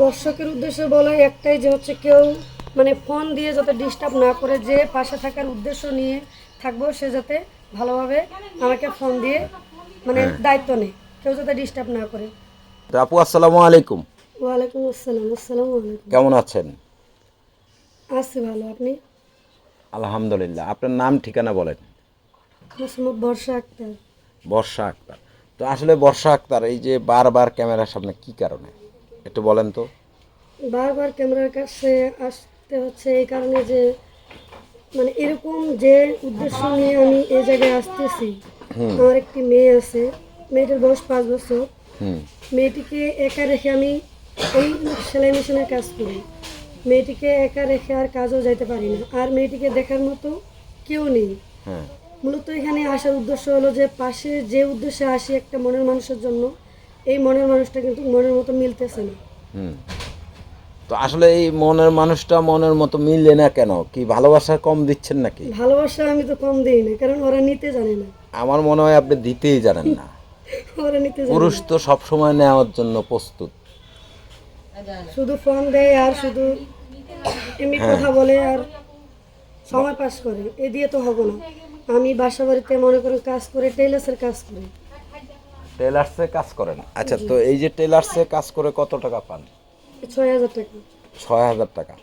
দর্শকের উদ্দেশ্যে বলা একটাই যে হচ্ছে কেউ মানে ফোন দিয়ে যাতে ডিস্টার্ব না করে, যে পাশে থাকার উদ্দেশ্য নিয়ে থাকবো সে যাতে ভালোভাবে আমাকে ফোন দিয়ে মানে দায়িত্ব নেয়, কেউ যাতে ডিস্টার্ব না করে। তো আপু আসসালামু আলাইকুম। ওয়ালাইকুম আসসালাম। আসসালামু আলাইকুম। কেমন আছেন? আছি ভালো, আপনি? আলহামদুলিল্লাহ। আপনার নাম ঠিকানা বলেন। মোহাম্মদ বর্ষা আক্তার। বর্ষা আক্তার। তো আসলে বর্ষা আক্তার এই যে বারবার ক্যামেরার সামনে কি কারণে একটু বলেন তো। বারবার ক্যামেরার কাছে আসতে হচ্ছে এই কারণে যে মানে এরকম যে উদ্দেশ্য নিয়ে আমি এই জায়গায় আসতেছি। আমার একটি মেয়ে আছে, মেয়েটার বয়স 5 বছর। হুম মেয়েটিকে একা রেখে আমি এই সেলাই মেশিনের কাজ করি। মেয়েটিকে একা রেখে আর কাজও যাইতে পারি না, আর মেয়েটিকে দেখার মতো কেউ নেই। হ্যাঁ মূলত এখানে আসার উদ্দেশ্য হলো যে পাশে যে উদ্দেশ্যে আসি একটা মনের মানুষের জন্য, এই মনের মানুষটা কিন্তু মনের মতো মিলতেছে না। হুম তো আসলে এই মনের মানুষটা মনের মতো মিললে না কেন? কি ভালোবাসা কম দিচ্ছেন নাকি? ভালোবাসা আমি তো কম দিই না, কারণ ওরা নিতে জানে না। আমার মনে হয় আপনি দিতেই জানেন না। ওরা নিতে জানে পুরুষ না। তো সবসময় নেওয়ার জন্য প্রস্তুত। শুধু ফোন দেয় আর শুধু এমনি কথা বলে আর সময় পাস করে, এ দিয়ে তো হবে না। আমি বাসা বাড়িতে মনে করেন কাজ করে, টেইলার্সের কাজ করি। টেলার্সে কাজ করেন? আচ্ছা, তো এই যে টেলার্সে কাজ করে কত টাকা পান? 6,000 টাকা। 6,000 টাকা।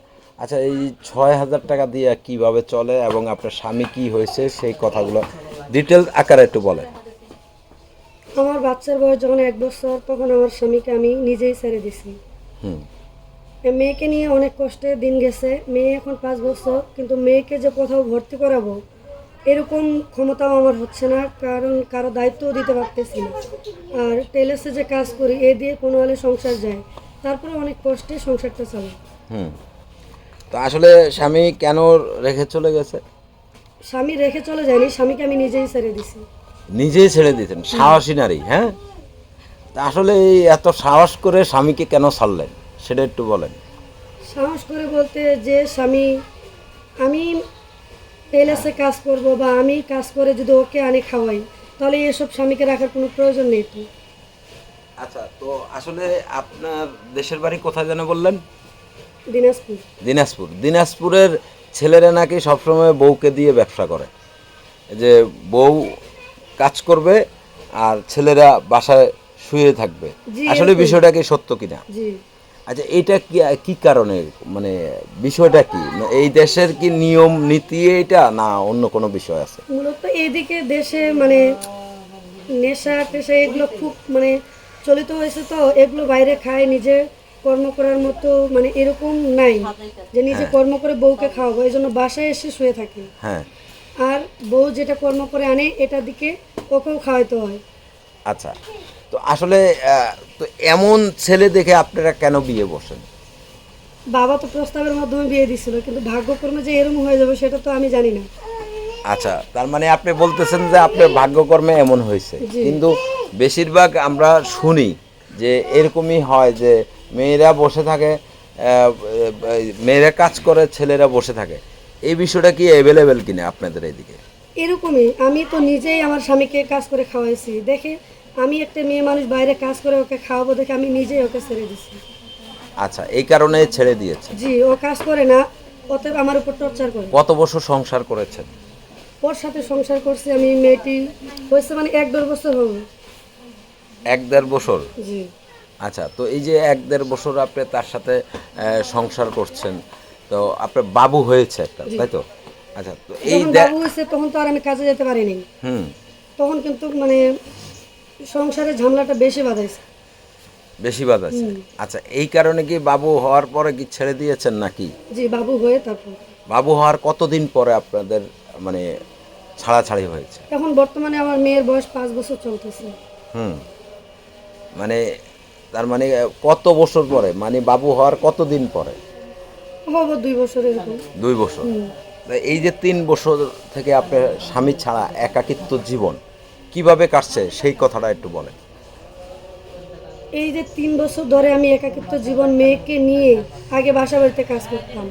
আচ্ছা, এই 6,000 টাকা দিয়ে কিভাবে চলে এবং আপনার স্বামী কি হয়েছে সেই কথাগুলো ডিটেলস আকারে একটু বলেন। আমার বাচ্চার বয়স যখন 1 বছর, তখন আমার স্বামীকে আমি নিজেই ছেড়ে দিছি। হুম মেয়েকে নিয়ে অনেক কষ্টে দিন গেছে। মেয়ে এখন 5 বছর, কিন্তু মেয়েকে যে কোথাও ভর্তি করাবো এরকম ক্ষমতাও আমার হচ্ছে না, কারণ কারো দায়িত্বও দিতে পারতেছি না। আর টেলার্সে যে কাজ করি এ দিয়ে কোনো হলে সংসার যায়, তারপরে অনেক কষ্টে সংসারটা চলে। হুম তো আসলে স্বামী কেন রেখে চলে গেছে? স্বামী রেখে চলে যায়নি, স্বামীকে আমি নিজেই ছেড়ে দিছি। নিজেই ছেড়ে দিতেন? সাহসী নারী। হ্যাঁ, তা আসলে এই এত সাহস করে স্বামীকে কেন ছাড়লেন সেটা একটু বলেন। সাহস করে বলতে যে স্বামী, আমি টেলার্সে কাজ করব বা আমি কাজ করে যদি ওকে আনি খাওয়াই, তাহলে এসব স্বামীকে রাখার কোনো প্রয়োজন নেই তো। আচ্ছা, তো আসলে আপনার দেশের বাড়ি কোথায় যেন বললেন? দিনাজপুর। দিনাজপুর। দিনাজপুরের ছেলেরা নাকি সবসময় বউকে দিয়ে ব্যবসা করে, যে বউ কাজ করবে আর ছেলেরা বাসায় শুয়ে থাকবে। জি, আসলে এরকম। বিষয়টা কি সত্য কিনা? জি। আচ্ছা, এটা কি কি কারণে, মানে বিষয়টা কি? এই দেশের কি নিয়ম নীতি এটা, না অন্য কোনো বিষয় আছে? মূলত এদিকে দেশে মানে নেশা টেশা এগুলো খুব মানে চলিত হয়েছে, তো এগুলো বাইরে খায়, নিজে কর্ম করার মতো মানে এরকম নাই যে নিজে কর্ম করে বউকে খাওয়াবো, এই জন্য বাসায় এসে শুয়ে থাকে। হ্যাঁ। আর বউ যেটা কর্ম করে আনে এটার দিকে ওকেও খাওয়াইতে হয়। আচ্ছা, তো আসলে তো এমন ছেলে দেখে আপনারা কেন বিয়ে বসেন? বাবা তো প্রস্তাবের মাধ্যমে বিয়ে দিছিল, কিন্তু ভাগ্যক্রমে যে এরকম হয়ে যাবে সেটা তো আমি জানি না। আচ্ছা, তার মানে আপনি বলতেছেন যে আপনার ভাগ্যকর্মে এমন হয়েছে। জি। কিন্তু বেশিরভাগ আমরা শুনি যে এরকমই হয়, যে মেয়েরা বসে থাকে, মেয়েরা কাজ করে, ছেলেরা বসে থাকে। এই বিষয়টা কি অ্যাভেলেবেল কিনা আপনাদের এইদিকে? এরকমই, আমি তো নিজেই আমার স্বামীকে কাজ করে খাওয়াইছি দেখে, আমি একটা মেয়ে মানুষ বাইরে কাজ করে ওকে খাওয়াবো দেখে আমি নিজেই ওকে ছেড়ে দিছি। আচ্ছা, এই কারণে ছেড়ে দিয়েছেন। জি, ও কাজ করে না, অতএব আমার উপর টর্চার করে। কত বছর সংসার করেছেন? ওর সাথে সংসার করছি আমি, মেয়েটি হয়েছে মানে 1-1.5 বছর হবে। 1-1.5 বছর? জি। আচ্ছা, তো এই যে 1-1.5 বছর আপনি তার সাথে সংসার করছেন, তো আপনার বাবু হয়েছে একটা, জি। তাই তো? আচ্ছা, তো এই যখন বাবু হয়েছে তখন তো আর আমি কাজে যেতে পারিনি। হুম তখন কিন্তু মানে সংসারের ঝামেলাটা বেশি বাঁধাইছে। বেশি বাদ আছে। আচ্ছা, এই কারণে কি বাবু হওয়ার পরে কি ছেড়ে দিয়েছেন নাকি? জি, বাবু হয়ে তারপর। বাবু হওয়ার কতদিন পরে আপনাদের মানে ছাড়াছাড়ি হয়েছে? এখন বর্তমানে আমার মেয়ের বয়স 5 বছর চলতেছে। হুম মানে তার মানে কত বছর পরে, মানে বাবু হওয়ার কতদিন পরে? হবো 2 বছর এরকম। 2 বছর। তা এই যে 3 বছর থেকে আপনার স্বামী ছাড়া একাকিত্ব জীবন কিভাবে কাটছে সেই কথাটা একটু বলেন। এই যে 3 বছর ধরে আমি একাকিত্ব জীবন, মেয়েকে নিয়ে আগে বাসা বাড়িতে কাজ করতাম।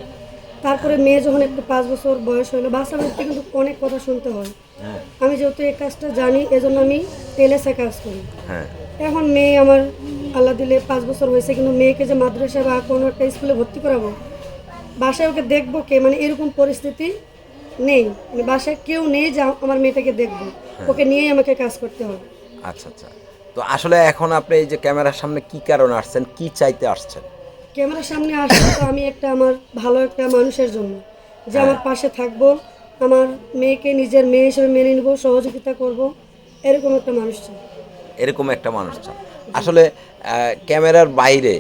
তারপরে মেয়ে যখন একটু 5 বছর বয়স হলো, বাসা বাড়িতে কিন্তু অনেক কথা শুনতে হয়। হ্যাঁ আমি যেহেতু এই কাজটা জানি, এজন্য আমি টেলেসে কাজ করি। হ্যাঁ এখন মেয়ে আমার আল্লাহ দিলে 5 বছর হয়েছে, কিন্তু মেয়েকে যে মাদ্রাসা বা কোনো একটা স্কুলে ভর্তি করাবো, বাসায় ওকে দেখবো কে, মানে এরকম পরিস্থিতি নেই। মানে বাসায় কেউ নেই যে আমার মেয়েটাকে দেখবো, ওকে নিয়েই আমাকে কাজ করতে হবে। আচ্ছা আচ্ছা। তো আসলে এখন আপনি এই যে ক্যামেরার সামনে কি কারণে আসছেন, কি চাইতে আসছেন? ক্যামেরার সামনে আসলে তো আমি একটা আমার ভালো একটা মানুষের জন্য, যে আমার পাশে থাকবো, আমার মেয়েকে নিজের মেয়ে হিসেবে মেনে নেবো, সহযোগিতা করব, এরকম একটা মানুষ চাই। এরকম একটা মানুষ চান। আসলে ক্যামেরার বাইরে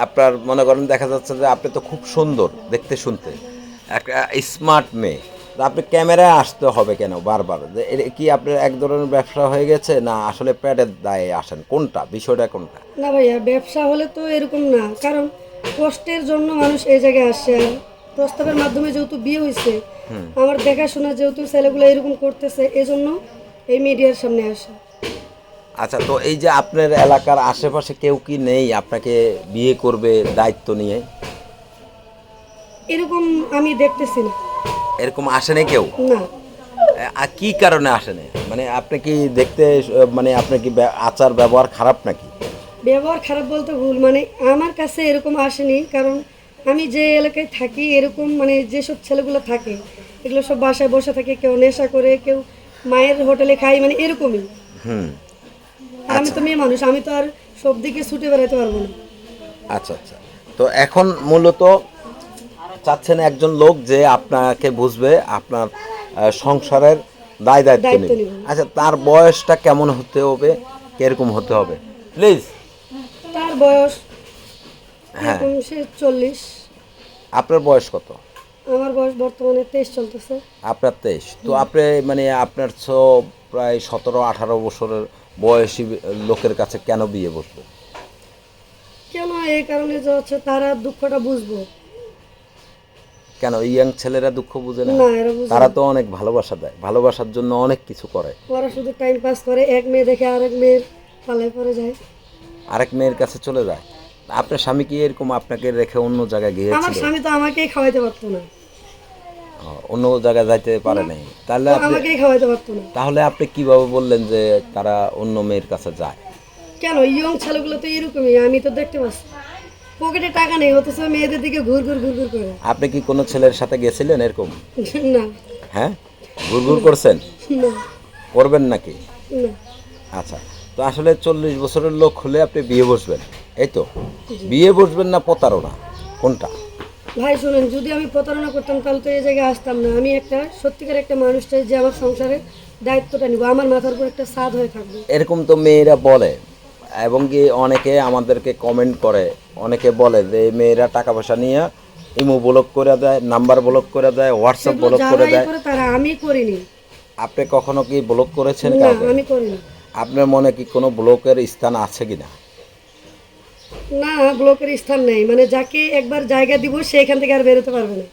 আপনার মনে করেন দেখা যাচ্ছে যে আপনি তো খুব সুন্দর দেখতে শুনতে, একটা স্মার্ট মেয়ে, তা আপনি ক্যামেরায় আসতে হবে কেন বারবার? যে কি আপনার এক ধরনের ব্যবসা হয়ে গেছে, না আসলে প্যাডের দায়ে আসেন, কোনটা বিষয়টা কোনটা? না ভাইয়া, ব্যবসা হলে তো এরকম না, কারণ কষ্টের জন্য মানুষ এই জায়গায় আসে। আর প্রস্তাবের মাধ্যমে যেহেতু বিয়ে হয়েছে, আমার দেখাশোনা যেহেতু ছেলেগুলো এরকম করতেছে, এজন্য এই মিডিয়ার সামনে আসে। আচ্ছা, তো এই যে আপনার এলাকার আশেপাশে কেউ কি নেই আপনাকে বিয়ে করবে দায়িত্ব নিয়ে? এরকম আমি দেখতেছি না। এরকম আসেনি কেউ? না, আর কি কারণে আসেনি? মানে আপনি কি দেখতে মানে আপনার কি আচার ব্যবহার খারাপ নাকি? ব্যবহার খারাপ বলতে ভুল, মানে আমার কাছে এরকম আসেনি, কারণ আমি যে এলাকায় থাকি এরকম মানে যেসব ছেলেগুলো থাকে এগুলো সব বাসায় বসে থাকে, কেউ নেশা করে, কেউ মায়ের হোটেলে খাই, মানে এরকমই। হুম। আর আমি তো মেয়ে মানুষ, আমি তো আর সব দিকে ছুটে বেড়াতে পারবো না। আচ্ছা আচ্ছা। তো এখন মূলত চাচ্ছেন একজন লোক যে আপনাকে বুঝবে, আপনার সংসারের দায়িত্ব দায়িত্ব নেবে। নেব। আচ্ছা, তার বয়সটা কেমন হতে হবে, কিরকম হতে হবে প্লিজ? তার বয়স হ্যাঁ, এরকম সে 40। আপনার বয়স কত? আমার বয়স বর্তমানে 23 চলতেছে। আপনার 23। তো আপনি মানে আপনার প্রায় 17-18 বছরের বয়সী লোকের কাছে কেন বিয়ে বসবে? কেন? এই কারণে যে হচ্ছে তারা দুঃখটা বুঝবো। কেন ইয়াং ছেলেরা দুঃখ বুঝে না? না, এরা বুঝবে তারা না। তো অনেক ভালোবাসা দেয়, ভালোবাসার জন্য অনেক কিছু করে। ওরা শুধু টাইম পাস করে, এক মেয়ে দেখে আরেক মেয়ের পাল্লায় পড়ে যায়। আরেক মেয়ের কাছে চলে যায়। আপনার স্বামী কি এরকম আপনাকে রেখে অন্য জায়গায় আমার গিয়েছিল? স্বামী তো আমাকেই খাওয়াইতে পারতো না। অন্য জায়গায় যাইতে পারে নাই? তাহলে ও আপনি আমাকেই খাওয়াইতে পারতো না। তাহলে আপনি কিভাবে বললেন যে তারা অন্য মেয়ের কাছে যায়? কেন? ইয়ং ছেলেগুলো তো এরকমই, আমি তো দেখতে পাচ্ছি। পকেটে টাকা নেই, অথচ মেয়েদের দিকে ঘুর ঘুর ঘুর ঘুর করে। আপনি কি কোনো ছেলের সাথে গেছিলেন এরকম? না, হ্যাঁ, ঘুরঘুর করছেন? না, করবেন নাকি? না। আচ্ছা। তো আসলে 40 বছরের লোক হলে আপনি বিয়ে বসবেন, এই তো? বিয়ে বসবেন না প্রতারণা, কোনটা? ভাই শুনেন, যদি আমি প্রতারণা করতাম তাহলে তো এই জায়গায় আসতাম না। আমি একটা সত্যিকার একটা মানুষ চাই যে আমার সংসারের দায়িত্বটা নিব, আমার মাথার উপর একটা ছাদ হয়ে থাকবে। এরকম তো মেয়েরা বলে, এবং কি অনেকে আমাদেরকে কমেন্ট করে, অনেকে বলে যে এই মেয়েরা টাকা পয়সা নিয়ে ইমো ব্লক করে দেয়, নাম্বার ব্লক করে দেয়, হোয়াটসঅ্যাপ সেগুলো ব্লক করে যারা দেয়। করে তারা, আমি করিনি। আপনি কখনো কি ব্লক করেছেন না, কাউকে? আমি করিনি। আপনার মনে কি কোনো ব্লকের স্থান আছে কিনা? না, ব্লকের স্থান নেই, মানে যাকে একবার জায়গা দিব সে এখান থেকে আর বেরোতে পারবে না,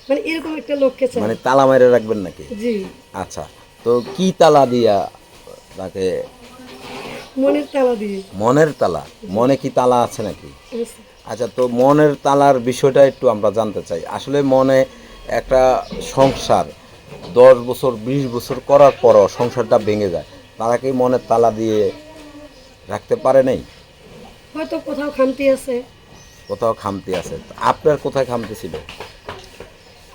মানে এরকম একটা লোককে চাই। মানে তালা মেরে রাখবেন নাকি? জি, আচ্ছা। তো কি তালা দিয়া তাকে? মনের তালা দিয়ে। মনের তালা? মনে কি তালা আছে নাকি? আচ্ছা। আচ্ছা, তো মনের তালার বিষয়টা একটু আমরা জানতে চাই। আসলে মনে একটা সংসার 10 বছর 20 বছর করার পরও সংসারটা ভেঙে যায়, তারা কি মনের তালা দিয়ে রাখতে পারে নাই? হয়তো কোথাও খামতি আছে। কোথাও খামতি আছে। তো আপনার কোথায় খামতি ছিল?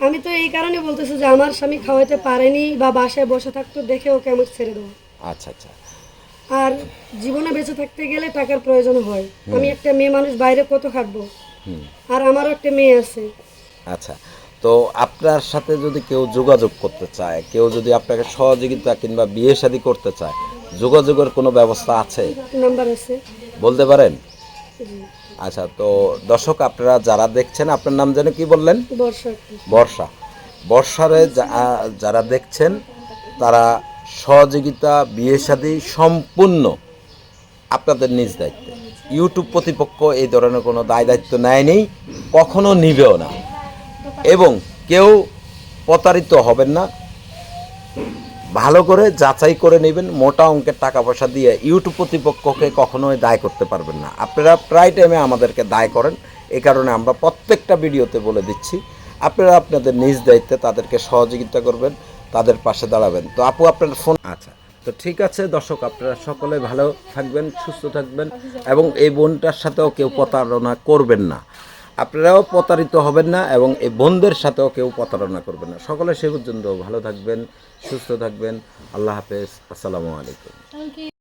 আমি তো এই কারণে বলতেছি যে আমার স্বামী খাওয়াইতে পারেনি বা বাসায় বসে থাকতো দেখে ওকে আমি ছেড়ে দেবো। আচ্ছা আচ্ছা। আর জীবনে বেঁচে থাকতে গেলে টাকার প্রয়োজন হয়। আমি একটা মেয়ে মানুষ, বাইরে কত খাটবো, আর আমারও একটা মেয়ে আছে। আচ্ছা। তো আপনার সাথে যদি কেউ যোগাযোগ করতে চায়, কেউ যদি আপনাকে সহযোগিতা কিংবা বিয়ে শাদী করতে চায়, যোগাযোগের কোনো ব্যবস্থা আছে? নাম্বার আছে। বলতে পারেন? জি, আচ্ছা। তো দর্শক আপনারা যারা দেখছেন, আপনার নাম যেন কি বললেন? বর্ষা একটা। বর্ষা। বর্ষারে যারা দেখছেন তারা সহযোগিতা বিয়ে শাদী সম্পূর্ণ আপনাদের নিজ দায়িত্বে। ইউটিউব কর্তৃপক্ষ এই ধরনের কোনো দায়িত্ব নেয়নি, কখনো নিবেও না, এবং কেউ প্রতারিত হবেন না। ভালো করে যাচাই করে নেবেন। মোটা অঙ্কের টাকা পয়সা দিয়ে ইউটিউব কর্তৃপক্ষকে কখনোই দায় করতে পারবেন না। আপনারা প্রায় টাইমে আমাদেরকে দায় করেন, এই কারণে আমরা প্রত্যেকটা ভিডিওতে বলে দিচ্ছি, আপনারা আপনাদের নিজ দায়িত্বে তাদেরকে সহযোগিতা করবেন, তাদের পাশে দাঁড়াবেন। তো আপু আপনার ফোন? আচ্ছা। তো ঠিক আছে দর্শক, আপনারা সকলে ভালো থাকবেন, সুস্থ থাকবেন এবং এই বোনটার সাথেও কেউ প্রতারণা করবেন না, আপনারাও প্রতারিত হবেন না এবং এই বোনদের সাথেও কেউ প্রতারণা করবেন না। সকলে সে পর্যন্ত ভালো থাকবেন, সুস্থ থাকবেন। আল্লাহ হাফেজ, আসসালামু আলাইকুম।